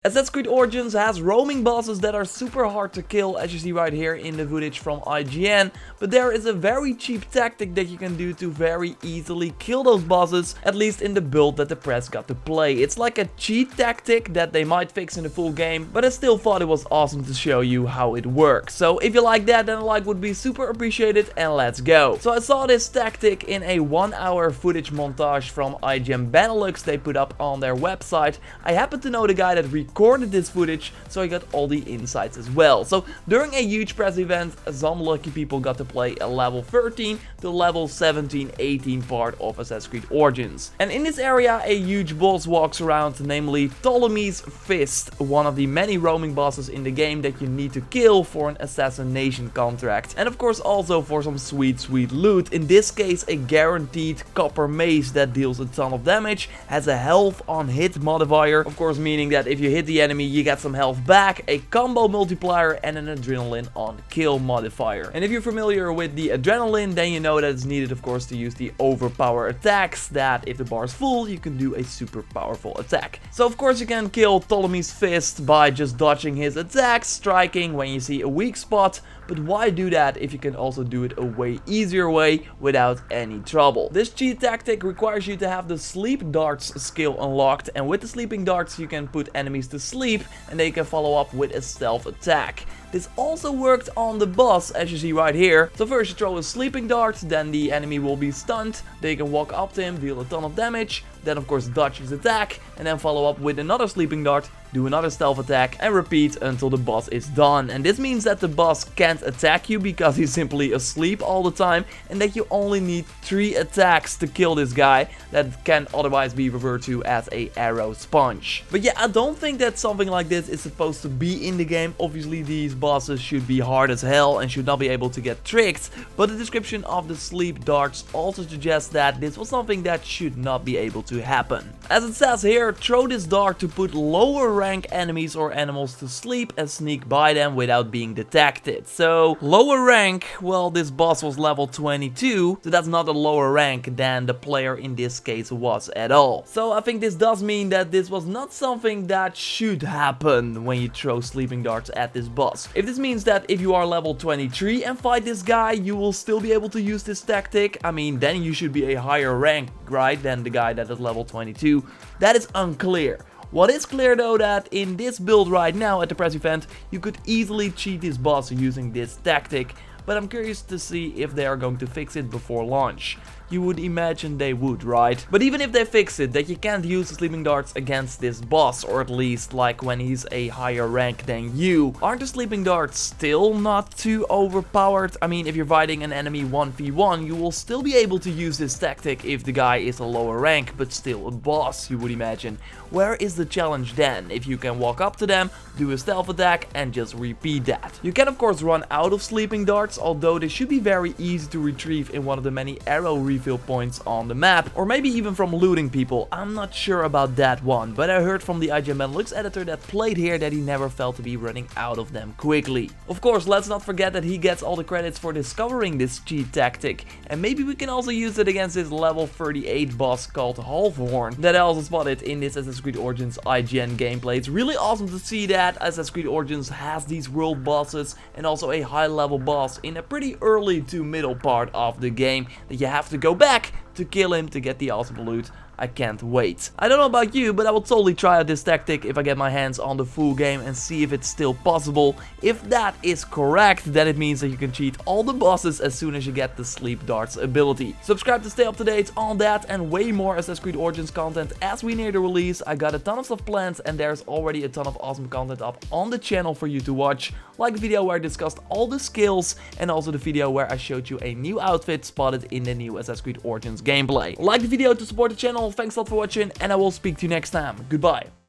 Assassin's Creed Origins has roaming bosses that are super hard to kill, as you see right here in the footage from IGN, but there is a very cheap tactic that you can do to very easily kill those bosses, at least in the build that the press got to play. It's like a cheat tactic that they might fix in the full game, but I still thought it was awesome to show you how it works. So if you like that, then a like would be super appreciated, and let's go. So I saw this tactic in a 1-hour footage montage from IGN Benelux they put up on their website. I happen to know the guy that recorded this footage, so I got all the insights as well. So during a huge press event, some lucky people got to play a level 13 to level 17-18 part of Assassin's Creed Origins. And in this area a huge boss walks around, namely Ptolemy's Fist, one of the many roaming bosses in the game that you need to kill for an assassination contract. And of course also for some sweet loot, in this case a guaranteed copper mace that deals a ton of damage, has a health on hit modifier, of course meaning that if you hit the enemy you get some health back, a combo multiplier and an adrenaline on kill modifier. And if you're familiar with the adrenaline, then you know that it's needed of course to use the overpower attacks, that if the bar is full you can do a super powerful attack. So of course you can kill Ptolemy's Fist by just dodging his attacks, striking when you see a weak spot, but why do that if you can also do it a way easier way without any trouble? This cheat tactic requires you to have the sleep darts skill unlocked, and with the sleeping darts you can put enemies to sleep and they can follow up with a stealth attack. This also worked on the boss, as you see right here. So first you throw a sleeping dart, then the enemy will be stunned, they can walk up to him, deal a ton of damage, then of course dodge his attack, and then follow up with another sleeping dart, do another stealth attack, and repeat until the boss is done. And this means that the boss can't attack you because he's simply asleep all the time, and that you only need 3 attacks to kill this guy that can otherwise be referred to as a arrow sponge. But yeah, I don't think that something like this is supposed to be in the game. Obviously these bosses should be hard as hell and should not be able to get tricked, but the description of the sleep darts also suggests that this was something that should not be able to happen. As it says here, throw this dart to put lower rank enemies or animals to sleep and sneak by them without being detected. So lower rank, well, this boss was level 22, so that's not a lower rank than the player in this case was at all. So I think this does mean that this was not something that should happen when you throw sleeping darts at this boss. If this means that if you are level 23 and fight this guy, you will still be able to use this tactic, I mean, then you should be a higher rank, right, than the guy that is level 22. That is unclear. What is clear though, that in this build right now at the press event, you could easily cheat this boss using this tactic, but I'm curious to see if they are going to fix it before launch. You would imagine they would, right? But even if they fix it, that you can't use the sleeping darts against this boss, or at least like when he's a higher rank than you, aren't the sleeping darts still not too overpowered? I mean, if you're fighting an enemy 1v1, you will still be able to use this tactic if the guy is a lower rank, but still a boss, you would imagine. Where is the challenge then? If you can walk up to them, do a stealth attack, and just repeat that. You can of course run out of sleeping darts, although they should be very easy to retrieve in one of the many arrow refill points on the map, or maybe even from looting people. I'm not sure about that one, but I heard from the IGN Benelux editor that played here that he never felt to be running out of them quickly. Of course, let's not forget that he gets all the credits for discovering this cheat tactic, and maybe we can also use it against this level 38 boss called Halfhorn that I also spotted in this Assassin's Creed Origins IGN gameplay. It's really awesome to see that Assassin's Creed Origins has these world bosses and also a high level boss in a pretty early to middle part of the game that you have to go back to kill him to get the awesome loot. I can't wait. I don't know about you, but I will totally try out this tactic if I get my hands on the full game and see if it's still possible. If that is correct, then it means that you can cheat all the bosses as soon as you get the sleep darts ability. Subscribe to stay up to date on that and way more Assassin's Creed Origins content as we near the release. I got a ton of stuff planned and there's already a ton of awesome content up on the channel for you to watch. Like the video where I discussed all the skills, and also the video where I showed you a new outfit spotted in the new Assassin's Creed Origins gameplay. Like the video to support the channel. Thanks a lot for watching, and I will speak to you next time. Goodbye.